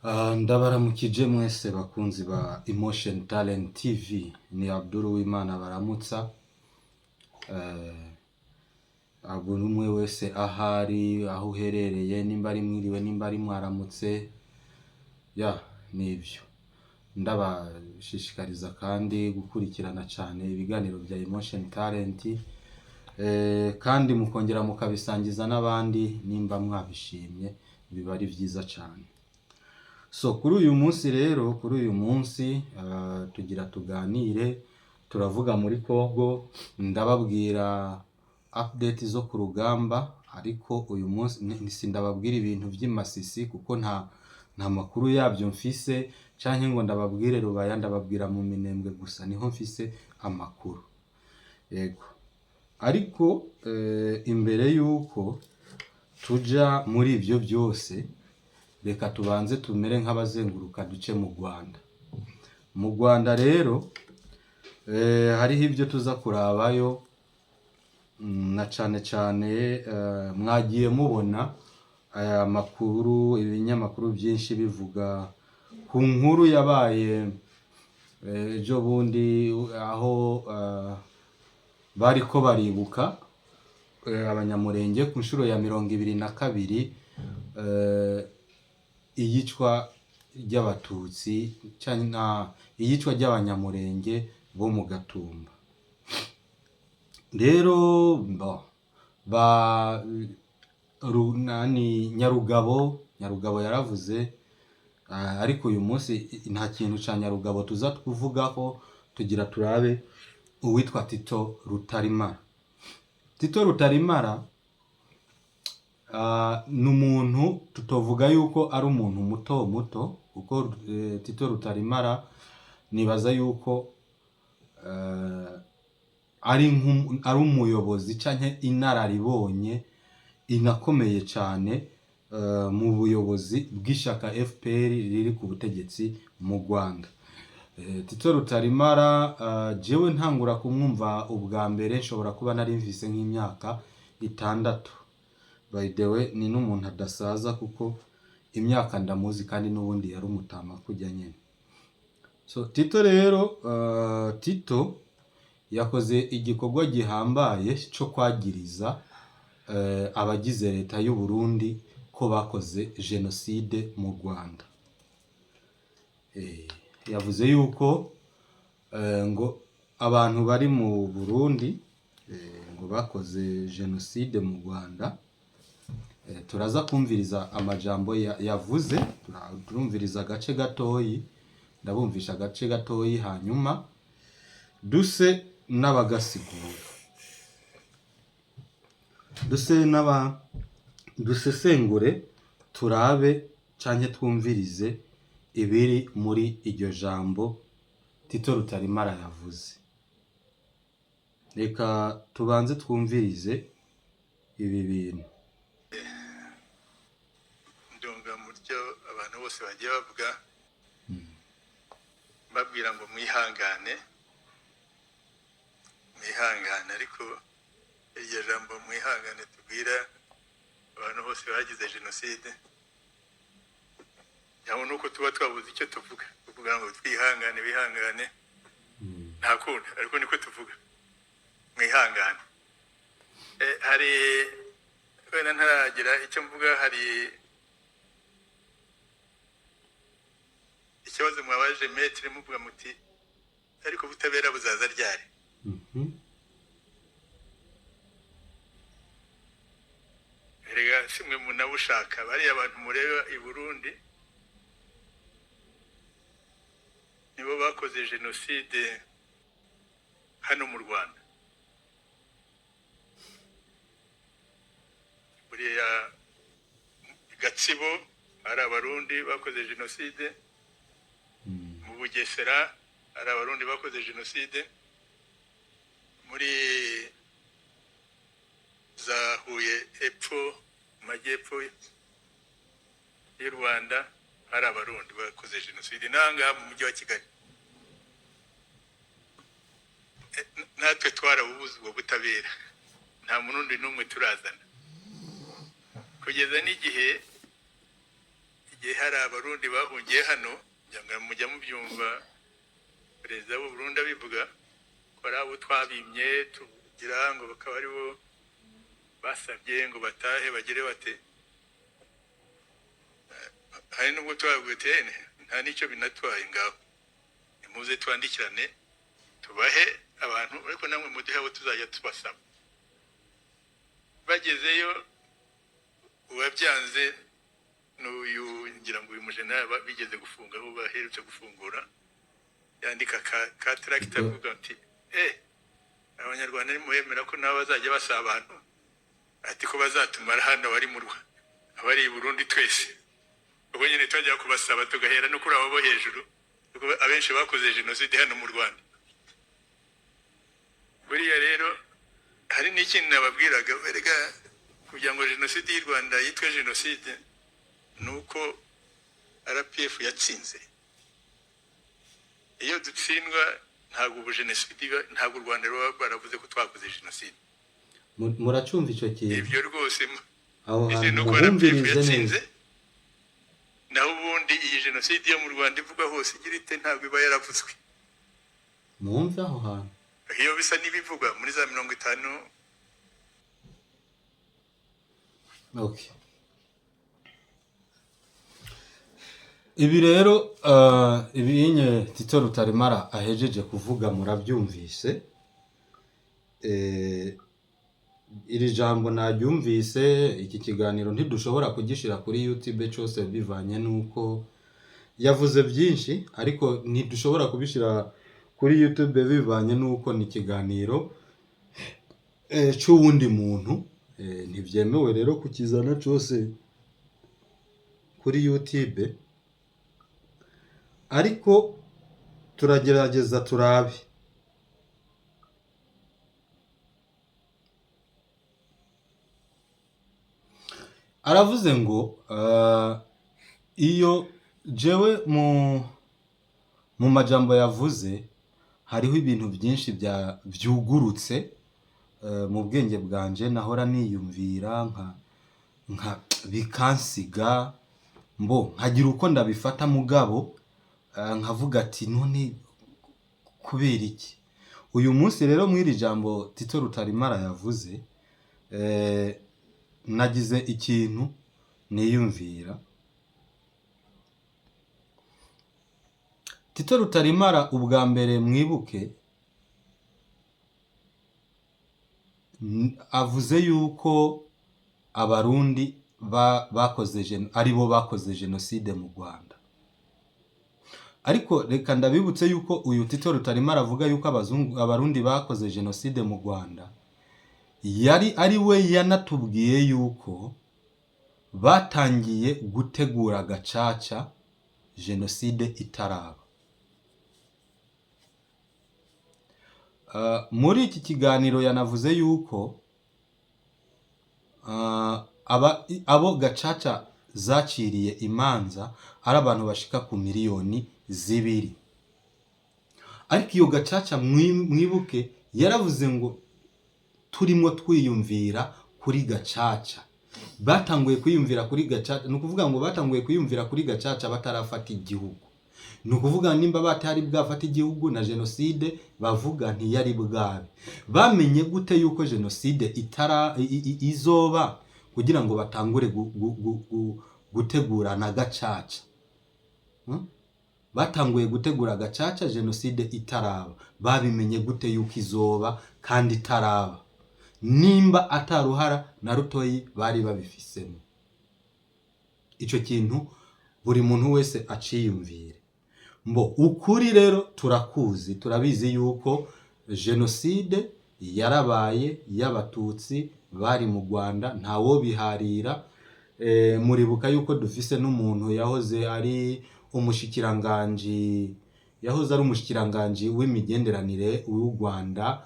Ndabaramukije mwese bakunzi ba Emotion Talent TV, ni Abdul Uwimana baramutsa. Buri umwe wese ahari, aho uherereye, nimba ari mwiriwe, nimba ari mwaramutse, nibyo. Ndabashishikariza kandi gukurikirana cyane ibiganiro bya Emotion Talent, kandi mukongera mukabisangiza n'abandi nimba mwabishimye, biba ari byiza cyane. So kuri uyu munsi tugira tuganire, turavuga muri Kongo, ndababwira update zo ku rugamba, ariko uyu munsi sindababwira ibintu by'imasisi kuko nta makuru yabyo mfise, canke ngo ndababwire rubaya, ndababwira mu Minembwe gusa niho mfise amakuru. Yego. Ariko imbere yuko tuja muri ibyo byose, reka tubanze tumere nk'abazenguruka duce mu Rwanda. Mu Rwanda rero hariho ibyo tuza kurabayo, na cyane mwagiye mubona aya makuru, ibinyamakuru byinshi bivuga ku nkuru yabaye ejo bundi, aho bariko baribuka abanyamurenge ku nshuro ya 22 iyicwa ry'abatutsi cyangwa iyicwa ry'abanyamurenge bo mu Gatumba. Rero Nyarugabo yaravuze, ariko uyu munsi nta kintu cya Nyarugabo tuza kuvugaho, tugira turabe uwitwa Tito Rutarimara. Tito Rutarimara ni umuntu tutovuga yuko ari umuntu muto kuko Tito Rutarimara nibaza yuko ari umuyobozi canke inararibonye inakomeye cyane mu buyobozi bw'ishaka FPR riri ku butegetsi mu Rwanda. Tito Rutarimara jewe ntangura kumwumva ubwa mbere, nshobora kuba nari mvise nk'imyaka 6. By the way, ni n'umuntu adasaza kuko imyaka ndamuzi, kandi n'ubundi yari umutama kujya nyene. So Tito rero, Tito yakoze igikorwa gihambaye cyo kwagiriza abagize leta y'u Burundi ko bakoze genocide mu Rwanda. Yavuze yuko ngo abantu bari mu Burundi ngo bakoze genocide mu Rwanda. Turaza kumviriza amajambo yavuze, turumviriza agace gatoyi, ndabumvisha agace gatoyi, hanyuma duse n'abagasigura, dusesengure, turabe canke twumvirize ibiri muri iryo jambo Tito Rutarimara yavuze. Reka tubanze twumvirize ibi bintu. Ndonga muryo abantu bose bagiye bavuga, babwira ngo mwihangane, ariko iryo jambo mwihangane tubwira abantu bose bagize genocide, yaho nuko tuba twabuze icyo tuvuga ngo twihangane, bihangane, nta kundi, ariko niko tuvuga, mwihangane. Hari wenda ntaragira icyo mvuga, hari ikibazo mwabaje metre muvuga muti ariko butabera buzaza ryari. Erega simwe munabushaka, bari abantu mureba i Burundi nibo bakoze genocide hano mu Rwanda. Buriya Gatsibo hari abarundi bakoze genocide, mu Bugesera hari abarundi bakoze genocide, muri za Huye epfo majyepfo y'u Rwanda hari abarundi bakoze genocide, nanga mu mujyi wa Kigali. Natwe twarabubuze ubwo butabera, nta murundi n'umwe turazana, kugeza n'igihe igihe hari abarundi bahungiye hano kugira ngo mujya mubyumva perezida w'u Burundi abivuga ko ari abo twabimye tugira ngo bakaba ari bo basabye ngo batahe bagere bate. Hari nubwo twabwiye tene nta nicyo binatwaye ngaho, nimuze twandikirane tubahe abantu ariko namwe muduhe abo tuzajya tubasaba. Bagezeyo uwabyanze n'uyu ngira ngo uyu mujenerali bigeze gufunga aho baherutse gufungura yandika ka tractor avuga ati abanyarwanda nimuhemera ko nabo bazajya basaba abantu ati ko bazatumara hano bari mu Rwanda abari i Burundi twese ubwo nyine twajya kubasaba tugahera no kuri abo bo hejuru kuko abenshi bakoze jenoside hano mu Rwanda. Buriya rero hari n'ikintu nababwiraga berega kugira ngo jenoside y'u Rwanda yitwe jenoside nuko RPF yatsinze. Iyo dutsindwa ntabwo ubu jenoside ntabwo u Rwanda ruba baravuze ko twakoze jenoside. Muracumva icyo kintu ibyo rwose aho ese hantu nuko RPF muhumvirize yatsinze neza. naho ubundi iyi jenoside yo mu Rwanda ivuga hose igira ite ntabwo iba yaravuzwe. Mwumve aho hantu Iyo bisa n'ibivugwa muri za 50. Okay. Ibi rero ibinye Tito Rutaremara ahejeje kuvuga murabyumvise. Iri jambo naryumvise, iki kiganiro ntidushobora kugishira kuri YouTube cyose bivanye nuko yavuze byinshi, ariko ntidushobora kubishira kuri YouTube bivanye nuko ni kiganiro cy'uwundi muntu. Ntibyemewe rero kukizana cyose kuri YouTube, ariko turagerageza turabe. Aravuze ngo iyo jewe mu majambo yavuze hariho ibintu byinshi byugurutse mu bwenge bwanje nahora niyumvira nka bikansiga nkagira uko ndabifata mugabo nkavuga ati none kubera iki uyu munsi rero mwiri jambo Tito Rutaremara yavuze nagize ikintu niyumvira. Tito Rutaremara ubwa mbere mwibuke avuze yuko abarundi aribo bakoze jenoside mu Rwanda, ariko reka ndabibutse yuko uyu Tito Rutaremara avuga yuko abarundi bakoze jenoside mu Rwanda ari we yanatubwiye yuko batangiye gutegura gacaca jenoside itaraba. Muri iki kiganiro yanavuze yuko abo gacaca zaciriye imanza ari abantu bashika ku miliyoni 2, ariko iyo gacaca mwibuke yaravuze ngo turimo twiyumvira kuri gacaca. Batanguye kwiyumvira kuri gacaca, ni ukuvuga ngo batanguye kwiyumvira kuri gacaca batarafata igihugu. Ni ukuvuga nimba batari bwafata igihugu na jenoside bavuga ntiyari bwabe. Bamenye gute yuko jenoside izoba kugira ngo batangure gutegura na gacaca? Batanguye gutegura gacaca jenoside itaraba. Babimenye gute yuko izoba kandi itaraba? Nimba ataruhara na rutoyi bari babifisemo. Ico kintu buri muntu wese aciyumvire. Ukuri rero turakuzi, turabizi yuko jenoside yarabaye y'abatutsi bari mu Rwanda, ntawo biharira. Muribuka yuko dufise n'umuntu yahoze ari umushikiranganji w'imigenderanire w'u Rwanda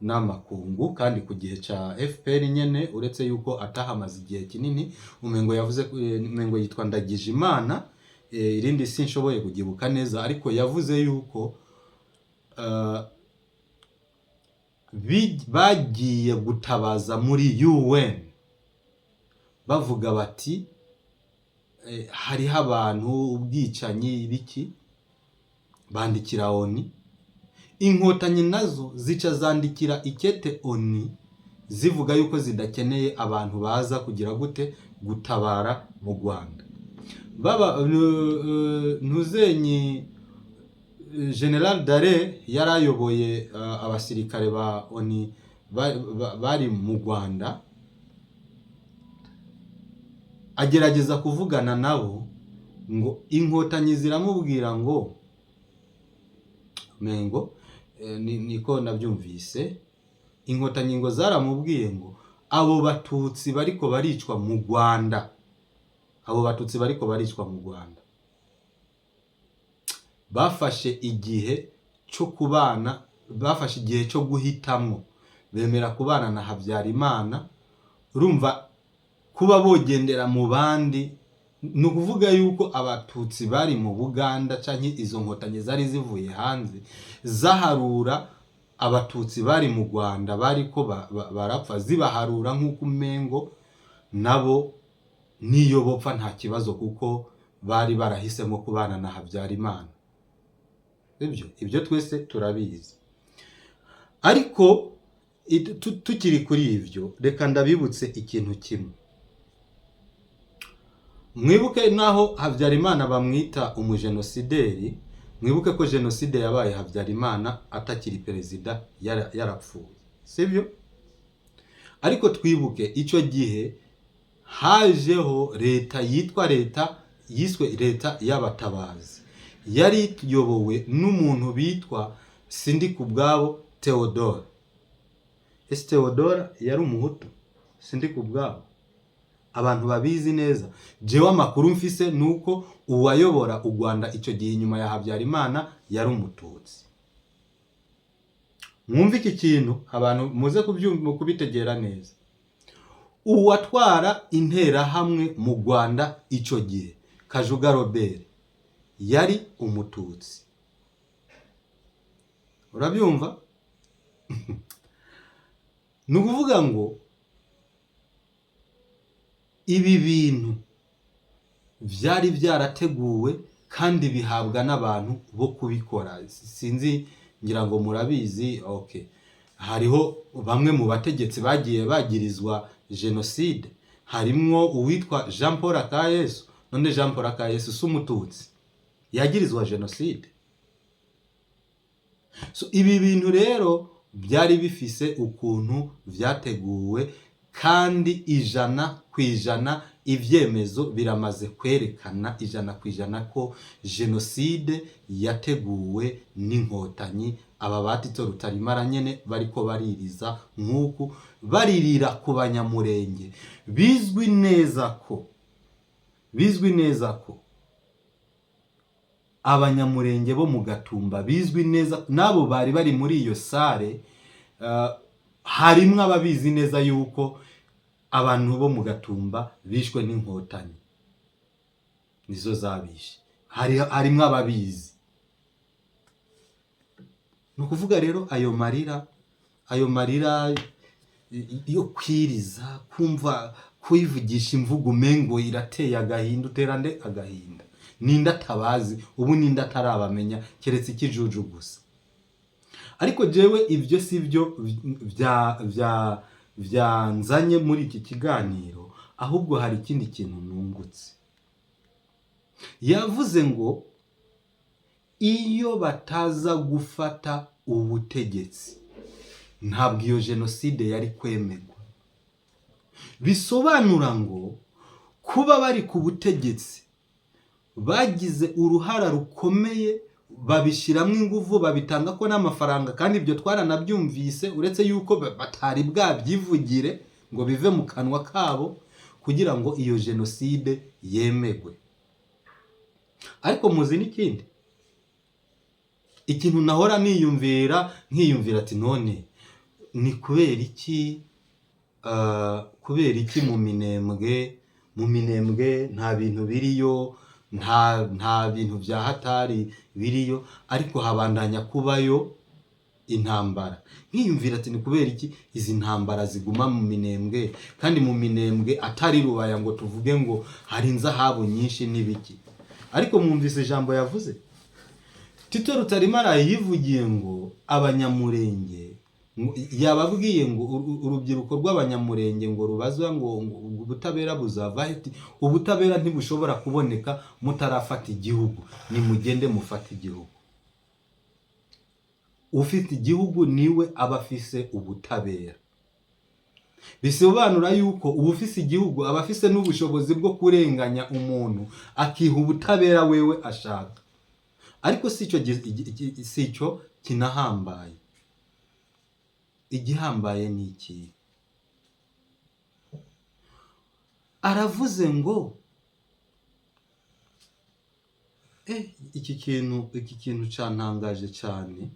n'amakungu, kandi ku gihe ca FPR nyene, uretse yuko atahamaze igihe kinini. Umengo yitwa Ndagijimana, irindi sinshoboye kugibuka neza, ariko yavuze yuko bagiye gutabaza muri UN bavuga bati hariho abantu ubwicanyi ibiki bandikira ONU, inkotanyi nazo zica zandikira ikete ONU zivuga yuko zidakeneye abantu baza kugira gute gutabara mu Rwanda. Baba ntuzenyi General Dare yarayoboye abasirikare ba ONU bari mu Rwanda, agerageza kuvugana nabo ngo inkotanyi ziramubwira ngo mengo niko nabyumvise, inkotanyi ngo zaramubwiye ngo abo batutsi bariko baricwa mu Rwanda, abo batutsi bariko baricwa mu Rwanda bafashe igihe cyo kubana, bafashe igihe cyo guhitamo, bemera kubana na Habyarimana. Urumva kuba bogendera mu bandi, ni ukuvuga yuko abatutsi bari mu Buganda canke izo nkotanyi zari zivuye hanze zaharura abatutsi bari mu Rwanda bariko barapfa, zibaharura nk'uko umengo nabo niyo bopfa nta kibazo kuko bari barahisemo kubana na Habyarimana. Ibyo twese turabizi. Ariko tukiri kuri ivyo, reka ndabibutse ikintu kimwe. Mwibuke naho Habyarimana bamwita umujenosideri, mwibuke ko jenoside yabaye Habyarimana atakiri perezida, yarapfuye, sibyo? Ariko twibuke icyo gihe hajeho leta yiswe leta y'abatabazi, yari yobowe n'umuntu bitwa Sindikubwabo Theodore. Ese Theodore yari umuhutu? Sindikubwabo abantu babizi neza, jewe amakuru mfise nuko uwayobora u Rwanda icyo gihe inyuma ya Habyarimana yari umututsi. Mwumve iki kintu abantu muze kubitegera neza. Uwatwara intera hamwe mu Rwanda icyo gihe, Kajuga Robert, yari umututsi. Urabyumva? Ni ukuvuga ngo ibi bintu byari byarateguwe kandi bihabwa n'abantu bo kubikora. Sinzi, ngira ngo murabizi. Okay, hariho bamwe mu bategetsi bagiye bagirizwa jenoside, harimwo uwitwa Jean Paul Akayesu. None Jean Paul Akayesu si umututsi, yagirizwa jenoside. So ibi bintu rero byari bifise ukuntu vyateguwe, kandi 100% ivyemezo biramaze kwerekana 100% ko jenoside yateguwe n'inkotanyi. Aba batito Rutarimara nyene bariko baririza nk'uku baririra ku Banyamurenge, bizwi neza ko Abanyamurenge bo mu Gatumba, bizwi neza nabo bari bari muri iyo sare. Harimwe ababizi neza yuko abantu bo mu Gatumba bishwe n'inkotanyi, nizo zabishe. Harimwe ababizi. Nukuvuga rero ayo marira yo kwiriza, kumva kwivugisha imvugo umengo irateye agahinda, uterande agahinda. Ninda tabazi ubu, ninda tarabamenya keretse ikijuju gusa. Ariko jewe ibyo sivyo byanzanye muri iki kiganiro, ahubwo hari ikindi kintu nungutse. Yavuze ngo iyo bataza gufata ubutegetsi ntabwo iyo jenoside yari kwemegwa. Bisobanura ngo kuba bari ku butegetsi bagize uruhara rukomeye, babishiramo ingufu, babitanga ko n'amafaranga, kandi ibyo twaranabyumvise, uretse yuko batari bwabyivugire ngo bive mu kanwa kabo kugira ngo iyo jenoside yemegwe. Ariko muzi n'ikindi, ikintu nahora nkiyumvira ati none ni kubera iki mu minembwe nta bintu biriyo, nta bintu bya hatari biriyo, ariko habandanya kubayo intambara. Nkiyumvira ati ni kubera iki izi ntambara ziguma mu Minembwe, kandi mu Minembwe atari Rubaya ngo tuvuge ngo hari inzahabu nyinshi n'ibiki. Ariko mwumvise ijambo yavuze, Tito Rutaremara yivugiye ngo Abanyamurenge, yababwiye ngo urubyiruko rw'Abanyamurenge ngo rubazwa ngo ubutabera buzava ati ubutabera ntibushobora kuboneka mutarafata igihugu, ni mugende mufata igihugu. Ufite igihugu niwe abafise ubutabera. Bisobanura yuko ubufise igihugu abafise n'ubushobozi bwo kurenganya umuntu akiha ubutabera wewe ashaka. Ariko sico kinahambaye. Igihambaye ni iki? Aravuze ngo iki kintu cantangaje cyane,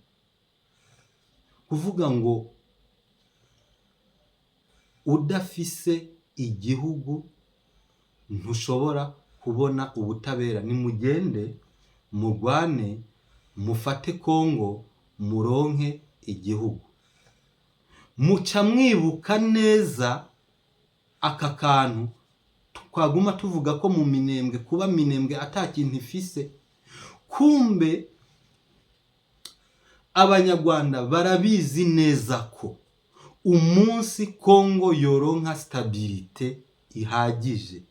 kuvuga ngo udafise igihugu ntushobora kubona ubutabera. Nimugende mugwane mufate Kongo muronke igihugu. Muca mwibuka neza aka kantu twaguma tuvuga ko mu Minembwe, kuba Minembwe atakintu ifise. Kumbe Abanyarwanda barabizi neza ko umunsi Kongo yoronka stabilite ihagije,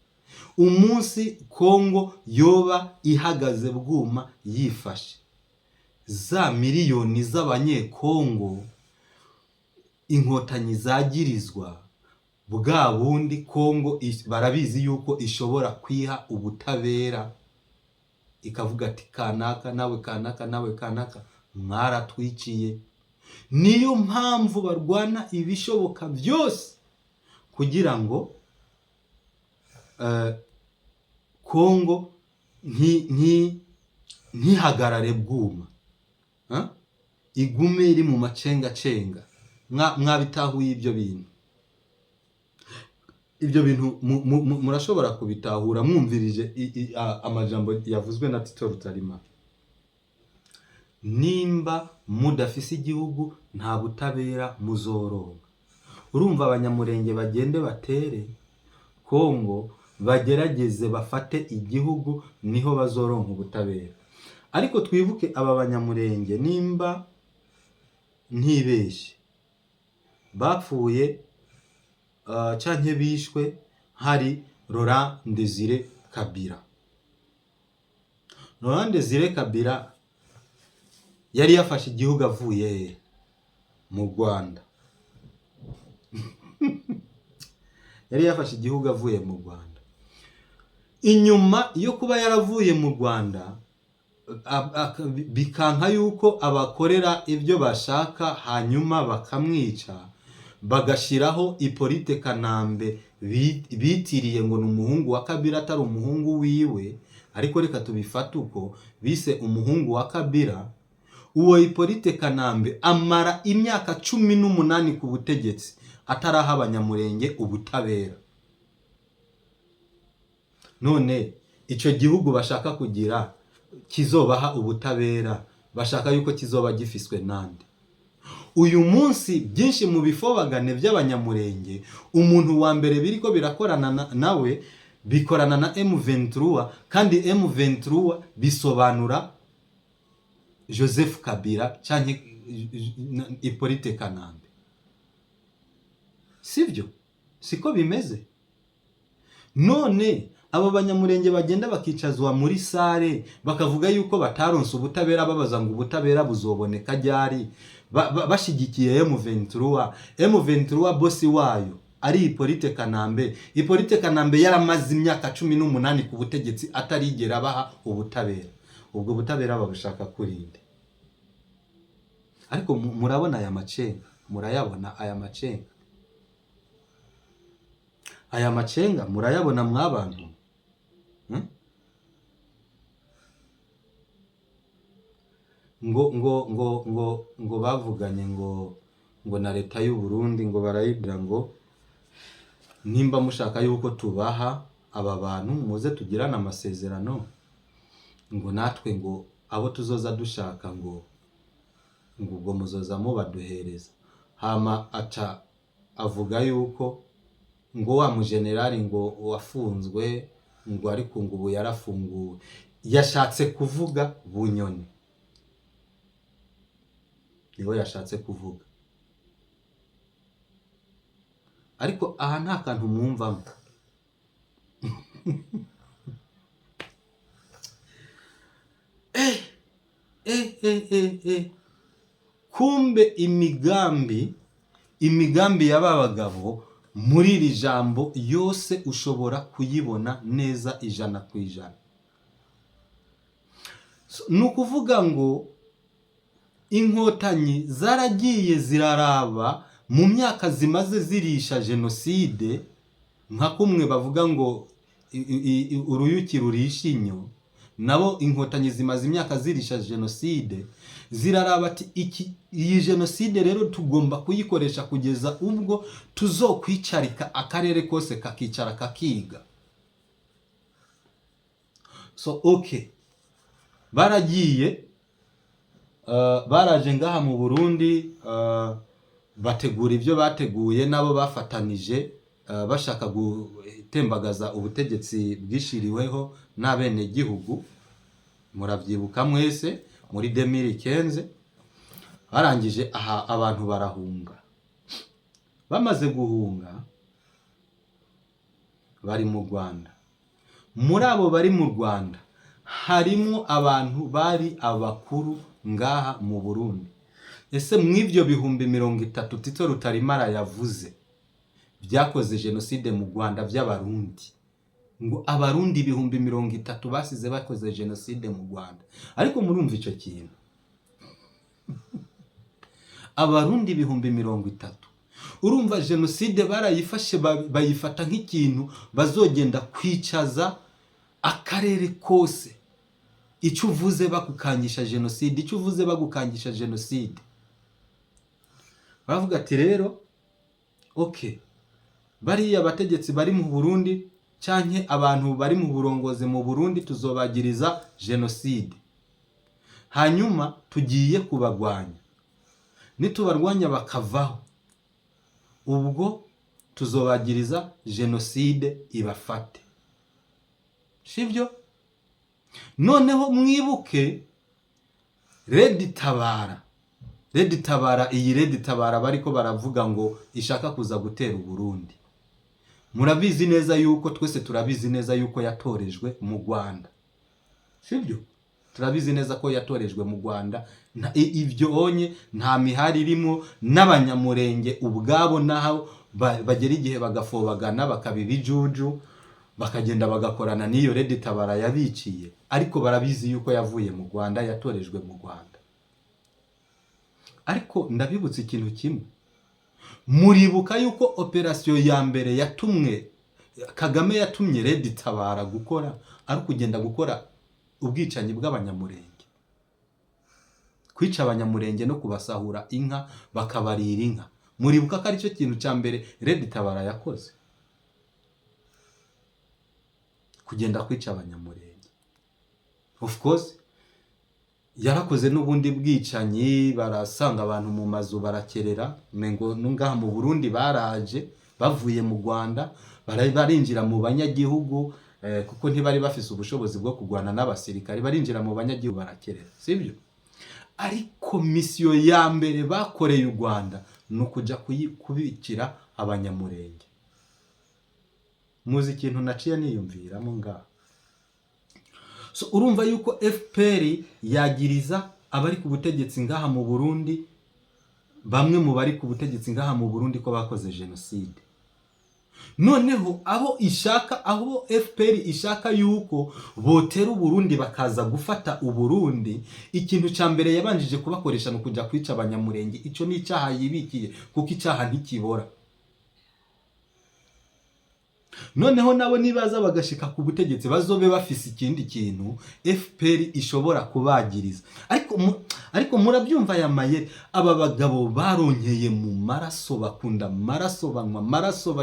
umunsi Kongo yoba ihagaze bwuma yifashe, za miliyoni z'Abanyekongo inkotanyi zagirizwa, bwa bundi Kongo barabizi yuko ishobora kwiha ubutabera, ikavuga ati kanaka nawe kanaka nawe kanaka mwaratwiciye. Niyo mpamvu barwana ibishoboka byose kugira ngo Kongo ntihagarare bwuma, igume iri mu macenga. Mwabitahuye ibyo bintu. Ibyo bintu murashobora kubitahura mwumvirije amajambo yavuzwe na Tito Rutaremara. Nimba mudafise igihugu nta butabera muzoronka. Urumva Abanyamurenge bagende batere Kongo, bagerageze bafate igihugu, niho bazoronka ubutabera. Ariko twibuke aba Banyamurenge, nimba ntibeshye, bapfuye canke bishwe hari Laurent Désiré Kabila. Laurent Désiré Kabila yari yafashe igihugu avuye mu Rwanda. Yari yafashe igihugu avuye mu Rwanda. Inyuma yo kuba yaravuye mu Rwanda, bikanka yuko abakorera ibyo bashaka, hanyuma bakamwica, bagashiraho Hippolyte Kanambe bitiriye ngo n'umuhungu wa Kabila atari umuhungu wiwe. Ariko reka tubifate uko bise umuhungu wa Kabila. Uwo Hippolyte Kanambe amara imyaka 18 ku butegetsi ataraha Abanyamurenge ubutabera. None ico gihugu bashaka kugira kizobaha ubutabera, bashaka yuko kizoba gifiswe nande? Uyu munsi byinshi mu bifobagane by'Abanyamurenge, umuntu wa mbere biriko birakorana nawe bikorana na M23, kandi M23 bisobanura Joseph Kabila canke Hippolyte Kanambe. Sivyo? Siko bimeze. None abo Banyamurenge bagenda bakicazwa muri sare bakavuga yuko bataronse ubutabera, babaza ngo ubutabera buzoboneka ryari, bashigikiye M23 bosi wayo ari Hippolyte Kanambe. Hippolyte Kanambe yaramaze imyaka 18 ku butegetsi atarigera baha ubutabera. Ubwo butabera babushaka kurinde. Ariko murabona aya macenga, murayabona aya macenga. Aya macenga murayabona mwabantu. Ngo bavuganye ngo na leta y'u Burundi, ngo barayibwira ngo nimba mushaka yuko tubaha aba bantu muze tugirana amasezerano, ngo natwe ngo abo tuzoza dushaka ngo ngo ubwo muzoza mubaduhereza. Hama aca avuga yuko ngo wa mujenerali ngo wafunzwe ngo ariko ngo ubu yarafunguwe. Yashatse kuvuga Bunyoni, niwe yashatse kuvuga, ariko aha nta kantu mwumvamo. Kumbe imigambi y'aba bagabo muri iri jambo yose ushobora kuyibona neza 100%. Ni ukuvuga ngo inkotanyi zaragiye ziraraba mu myaka zimaze zirisha jenoside, nka kumwe bavuga ngo uruyuki rurisha inyo, nabo inkotanyi zimaze imyaka zirisha jenoside, ziraraba ati iyi jenoside rero tugomba kuyikoresha kugeza ubwo tuzokwicarika akarere kose kakicara kakiga. So okay, baragiye baraje ngaha mu Burundi, bategura ibyo bateguye, nabo bafatanije bashaka gutembagaza ubutegetsi bwishiriweho n'abene gihugu. Muravyibuka mwese muri 2015 barangije aha abantu barahunga. Bamaze guhunga bari mu Rwanda. Muri abo bari mu Rwanda harimo abantu bari abakuru ngaha mu Burundi. Ese mw'ivyo bihumbi 30 Tito Rutarimara yavuze byakoze jenoside mu Rwanda by'abarundi, ngo abarundi 30 basize bakoze jenoside mu Rwanda. Ariko murumva ico kintu, abarundi 30, urumva jenoside barayifashe bayifata nk'ikintu bazogenda kwicaza akarere kose. Icyo uvuze bagukangisha jenoside, icyo uvuze bagukangisha jenoside. Baravuga ati rero okay, bariya abategetsi bari mu Burundi canke abantu bari mu burongozi mu Burundi tuzobagiriza jenoside, hanyuma tugiye kubagwanya. Nitubarwanya bakavaho, ubwo tuzobagiriza jenoside ibafate. Sivyo? Noneho mwibuke Red Tabara. Red Tabara, iyi Red Tabara bariko baravuga ngo ishaka kuza gutera Burundi. Murabizi neza yuko, twese turabizi neza yuko yatorejwe mu Rwanda. Sivyo? Turabizi neza ko yatorejwe mu Rwanda. Ivyo onye nta mihari irimo, n'abanyamurenge ubwabo naho bagera igihe bagafobagana bakabibijuju, bakagenda bagakorana n'iyo Red Tabara yabiciye. Ariko barabizi yuko yavuye mu Rwanda, yatorejwe mu Rwanda. Ariko ndabibutse ikintu kimwe, muribuka yuko operation ya mbere yatumwe Kagame yatumye Red Tabara gukora ari kugenda gukora ubwicanyi bw'abanyamurenge, kwica abanyamurenge no kubasahura inka bakabarira inka. Muribuka ko ari cyo kintu cya mbere Red Tabara yakoze, kugenda kwica abanyamurenge. Of course yarakoze n'ubundi bwicanyi, barasanga abantu mu mazu barakerera, mengo nungaha mu Burundi baraje bavuye mu Rwanda, barinjira mu banyagihugu, kuko ntibari bafise ubushobozi bwo kugwana n'abasirikari, barinjira mu banyagihugu barakerera. Sibyo? Ariko misiyo ya mbere bakoreye u Rwanda nukuja kubikira abanyamurenge. Muzi ikintu naciye niyumviramo ngaha. So urumva yuko FPR yagiriza abari ku butegetsi ngaha mu Burundi, bamwe mu bari ku butegetsi ngaha mu Burundi ko bakoze jenoside. Noneho aho FPR ishaka yuko botera Burundi bakaza gufata Uburundi, ikintu ca mbere yabanjije kubakoresha no kuja kwica abanyamurenge. Ico ni icyaha yibikiye, kuko icyaha ntikibora. Noneho nabo nibaza bagashika ku butegetsi bazobe bafise ikindi kintu FPR ishobora kubagiriza. Ariko murabyumva ya mayeri, aba bagabo baronkeye mu maraso, bakunda maraso, banywa maraso,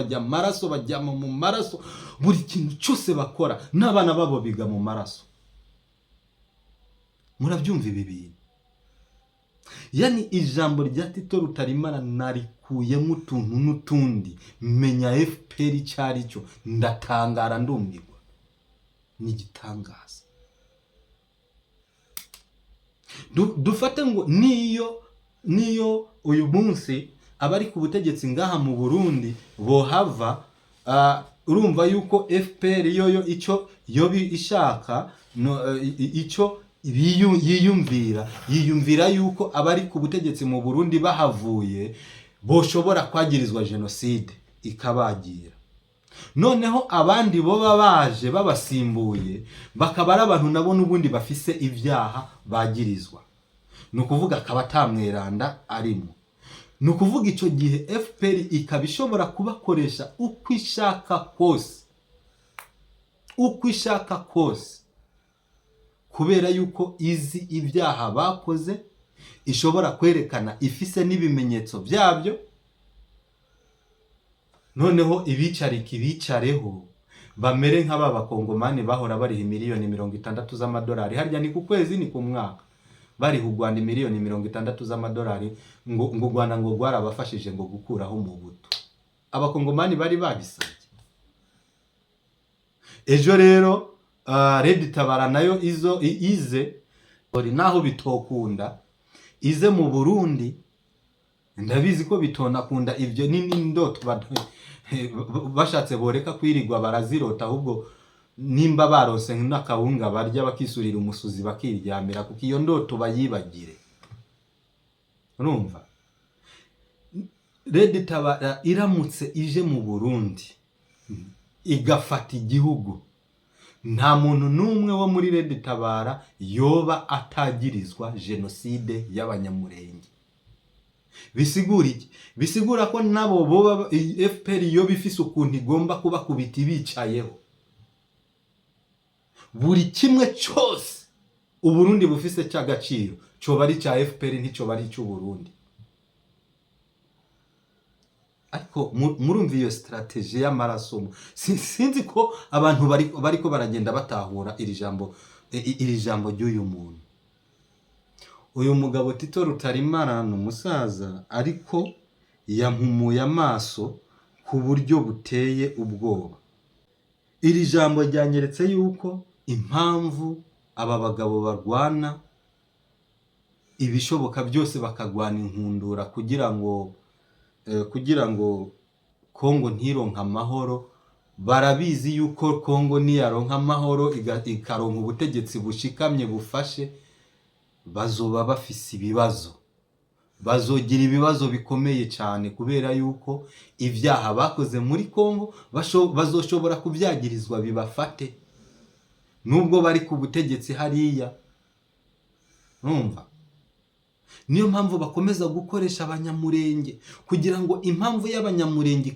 bajya mu maraso, buri kintu cyose bakora, n'abana babo biga mu maraso. Murabyumva ibi bintu. yani ijambo rya Tito Rutaremara narikuyemo utuntu n'utundi menya FPR icyo ari cyo, ndatangara ndumirwa, ni igitangaza. Dufate ngo niyo uyu munsi abari ku butegetsi ngaha mu Burundi bohava, urumva yuko FPR yoyo icyo yobi ishaka icyo yiyumvira yuko abari ku butegetsi mu Burundi bahavuye boshobora kwagirizwa genocide ikabagira. Noneho abandi bo babaje babasimbuye bakaba ari abantu nabo n'ubundi bafise ibyaha bagirizwa, nukuvuga akaba atamweranda arimo. Nukuvuga icyo gihe FPR ikaba ishobora kubakoresha uko ishaka kose, kubera yuko izi ibyaha bakoze, ishobora kwerekana ifise n'ibimenyetso byabyo. Noneho ibicareho bamere nk'aba bakongomani bahora bariha miliyoni 60 z'amadolari, harya ni ku kwezi ni ku mwaka, bari u Rwanda miliyoni 60 z'amadolari ngo u Rwanda ngo rwarabafashije ngo gukuraho mu buto. Abakongomani bari babisabye. Ejo rero Red Tabara nayo ize naho bitokunda ize mu Burundi, ndabizi ko bitonakunda ibyo nini ndoto bashatse boreka kwirigwa barazirota, ahubwo nimba baronse n'akawunga barya bakisurira umusuzi bakiryamira, kuko iyo ndoto bayibagire. Urumva Red Tabara iramutse ije mu Burundi igafata igihugu, nta muntu n'umwe wo muri Red Tabara yoba atagirizwa genocide y'abanyamurenge. Bisigura iki? Bisigura ko nabo boba FPR yo bifise ukuntu igomba kuba kubiti bicayeho. Buri kimwe cyose Uburundi bufise cy'agaciro cyo bari cya FPR nticyo bari cy'u Burundi. Ariko murumva iyo strategie y'amaraso, sinzi ko abantu bariko baragenda batahura iri jambo ry'uyu muntu. Uyu mugabo Tito Rutaremara n'umusaza, ariko yampumuye amaso ku buryo buteye ubwoba. Iri jambo ryanyeretse yuko impamvu aba bagabo barwana ibishoboka byose bakagwana inkundura kugira ngo Kongo ntironka amahoro, barabizi yuko Kongo niyaronka amahoro ikaronka ubutegetsi bushikamye bufashe, bazoba bafise ibibazo, bazogira ibibazo bikomeye cyane, kubera yuko ibyaha bakoze muri Kongo bazoshobora kubyagirizwa bibafate nubwo bari ku butegetsi hariya. Numva niyo mpamvu bakomeza gukoresha abanyamurenge, kugira ngo impamvu y'abanyamurenge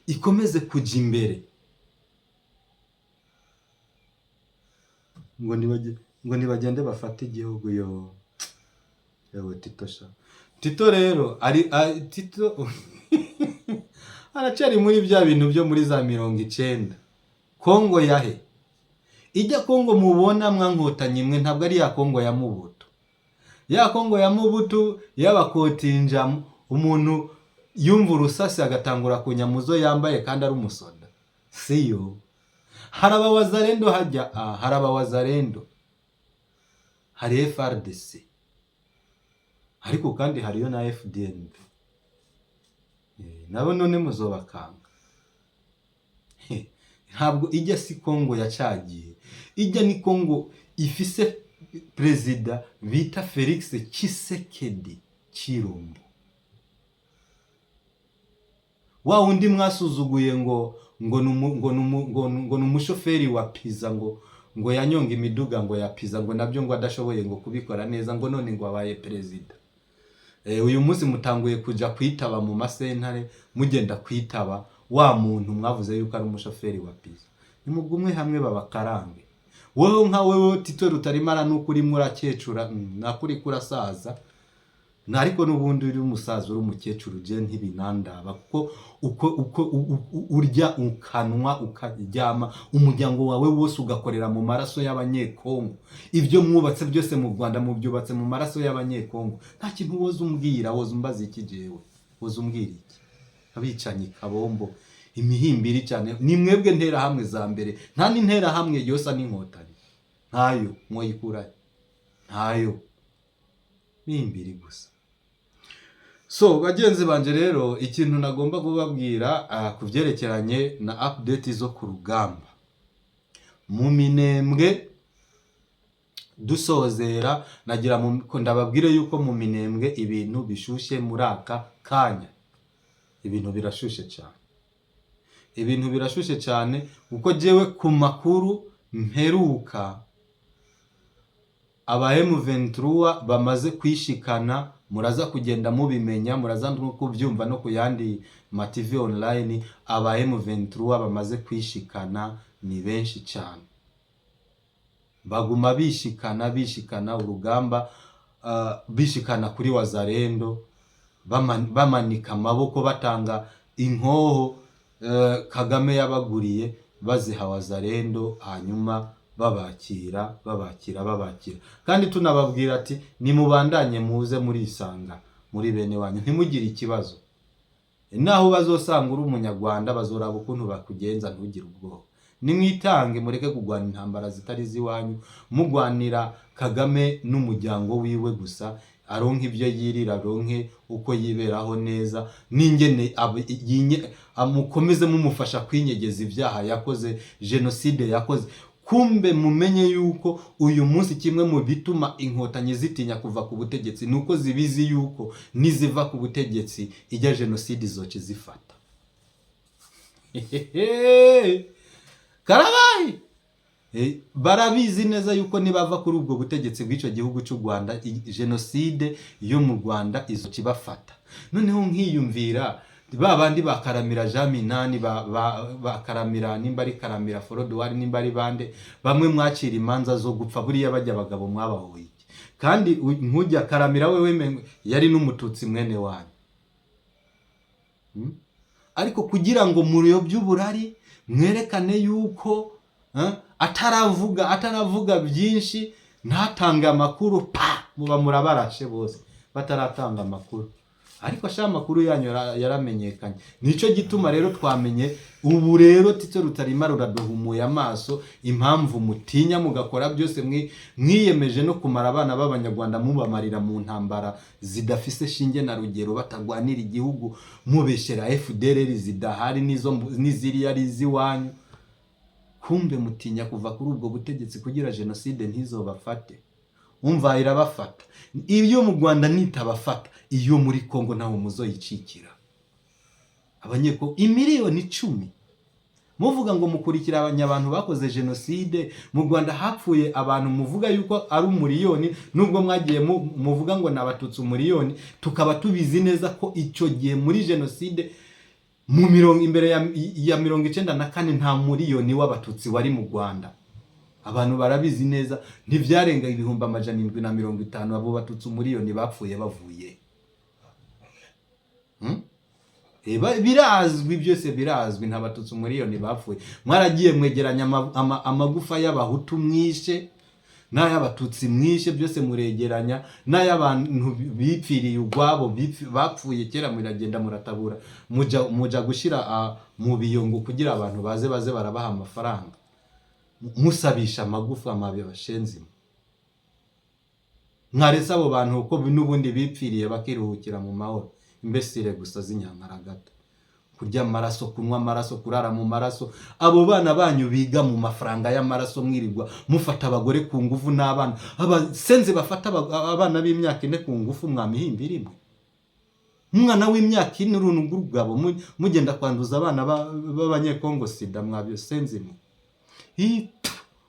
ikomeze kujya imbere, ngo nibagende bafate igihugu. Yewe Tito rero Tito aracari muri bya bintu byo muri za 90. Kongo yahe ijya Kongo mubona mwankotanye imwe, ntabwo ari ya Kongo ya Mubutu. Ya Kongo ya Mubutu yabakotinja umuntu yumva urusasi agatangura kunyamuzo yambaye kandi ari umusoda, siyo. Haraba wazalendo hajya, haraba wazalendo, hari FRDC, ariko kandi hariyo na FDN. Nabo none muzobakanga. Ntabwo ijya si Kongo yacagiye, ijya ni Kongo ifise perezida bita Felix Tshisekedi Chilombo, wa undi mwasuzuguye ngo numushoferi wa Pizza ngo yanyonga imiduga ngo ya Pizza, ngo nabyo ngo adashoboye ngo kubikora neza, ngo none ngo abaye perezida. Uyu munsi mutanguye kuja kwitaba mu masentare, mugenda kwitaba wa muntu mwavuze yuko ari umushoferi wa Pizza. Nimugumwe hamwe babakarange. Wowe nka wewe Tito Rutaremara n'ukuri murakecura, nakuri kurasaza, ariko n'ubundi uri umusaza uri umukecuru je ntibinandaba kuko uko urya ukanwa ukaryama umuryango wawe wose ugakorera mu maraso y'abanyekongo, ibyo mwubatse byose mu Rwanda mubyubatse mu maraso y'abanyekongo. Nta kintu woza umbwira, woza umbaza iki jewe, woza umbwira iki? Abicanyi kabombo imihimbiri cyane ni mwebwe ntera hamwe za mbere, nta n'intera hamwe yose n'inkotanyi ntayo mwoyikurayo, ntayo mihimbiri gusa. So bagenzi banje rero ikintu nagomba kubabwira kuvyerekeranye na update zo ku rugamba mu Minembwe dusozera, nagira ndababwire yuko mu Minembwe ibintu bishushe muri aka kanya, ibintu birashushe cyane, ibintu birashushe cyane uko jewe ku makuru mperuka aba M23 bamaze kwishikana, muraza kugenda mubimenya, muraza no kubyumva no kuyandi ma TV online. Aba M23 bamaze kwishikana ni benshi cyane, baguma bishikana urugamba, bishikana kuri Wazalendo, bamanika amaboko batanga inkoho Kagame yabaguriye baziha Wazalendo, hanyuma babakira. Kandi tunababwira ati nimubandanye muze muri isanga muri bene wanyu, ntimugire ikibazo, naho bazosanga uri umunyarwanda bazoraba ukuntu bakugenza, ntugire ubwoba, nimwitange mureke kugwana intambara zitari ziwanyu, mugwanira Kagame n'umuryango wiwe gusa, aronke ibyo yirira, aronke uko yiberaho neza, n'ingene amukomeze mumufasha kwinyegeza ibyaha yakoze, genocide yakoze. Kumbe mumenye yuko uyu munsi kimwe mu bituma inkotanyi zitinya kuva ku butegetsi nuko zibizi yuko niziva ku butegetsi ijya genocide izoce zifata. Karabaye barabizi neza yuko nibava kuri ubwo butegetsi bw'icyo gihugu cy'u Rwanda, genocide yo mu Rwanda izoce bafata. Noneho nkiyumvira babandi bakaramira Jaminani, bakaramira nimba ari Karamira Forodwari, nimba ari bande, bamwe mwacira imanza zo gupfa, buriya bajya abagabo mwabahoye iki? Kandi nkujya Karamira wewe yari n'umututsi mwene wanyu. Ariko kugira ngo muriyobye uburari mwerekane yuko ataravuga byinshi, ntatanga amakuru, muba murabarashe bose bataratanga amakuru. Ariko asha amakuru yanyu yaramenyekanye. Nico gituma rero twamenye ubu rero Tito Rutarima ruraduhumuye amaso, impamvu mutinya mugakora byose mwiyemeje no kumara abana b'Abanyarwanda mubamarira mu ntambara zidafise shinge na rugero, batagwanira igihugu, mubeshera FDLR zidahari n'iziri ari ziwanyu. Kumbe mutinya kuva kuri ubwo butegetsi kugira genocide ntizobafate. Umva irabafata. Iyo mu Rwanda nitabafata, iyo muri Kongo naho muzoyicikira. Abanyeko imiliyoni 10 muvuga ngo mukurikira abanyabantu bakoze genocide mu Rwanda, hapfuye abantu muvuga yuko ari umuriyoni, nubwo mwagiye muvuga ngo nabatutsi umuriyoni, tukaba tubizi neza ko icyo gihe muri genocide mu imbere ya 94 nta muriyoni w'abatutsi wari mu Rwanda. Abantu barabizi neza, ntivyarenga 750 abo batutsi umuriyoni bapfuye bavuye. Birazwi, byose birazwi, nta batutsi umuriyoni bapfuye. Mwaragiye mwegeranya amagufa y'abahutu mwishe n'ay'abatutsi mwishe, byose muregeranya, n'ay'abantu bipfiriye ugwabo bapfuye kera, muragenda muratabura, muja gushira mu biyongo kugira abantu baze barabaha amafaranga, musabisha amagufa amabi bashenzi. Mwaretse abo bantu uko n'ubundi bipfiriye bakiruhukira mu mahoro. Imbesire gusa z'inyankaragata, kurya amaraso, kunywa amaraso, kurara mu maraso. Abo bana banyu biga mu mafaranga y'amaraso, mwirirwa mufata abagore ku ngufu n'abana. Abasenze bafata abana b'imyaka 4 ku ngufu, mwamihimbira imwe. Umwana w'imyaka 4 uruntu rw'ugabo mugenda kwanduza abana b'Abanyekongo sida, mwabyosenze imwe.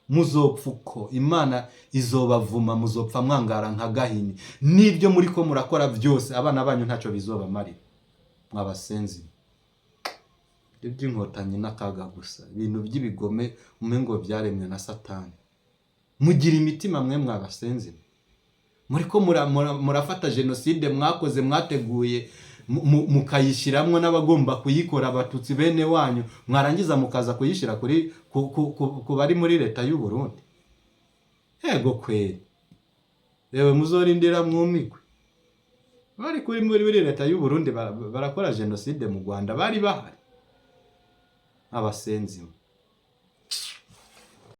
Muzopfuko Imana izobavuma, muzopfa mwangara nka Gahini. Nibyo muri ko murakora byose, abana banyu ntacyo bizobamarira, mwabasenzi. Ibyo inkotanyi n'akaga gusa, ibintu by'ibigome umengo byaremwe na Satani. Mugira imitima mwe mwabasenzi. muriko murafata jenoside mwakoze mwateguye mukayishiramwo n'abagomba kuyikora abatutsi bene wanyu, mwarangiza mukaza kuyishira kuri ku bari muri leta y'u Burundi. Yego kweri, yewe muzorindira mwumigwe. Bari kuri muri leta y'u Burundi barakora jenoside mu Rwanda, bari bahari abasenzi.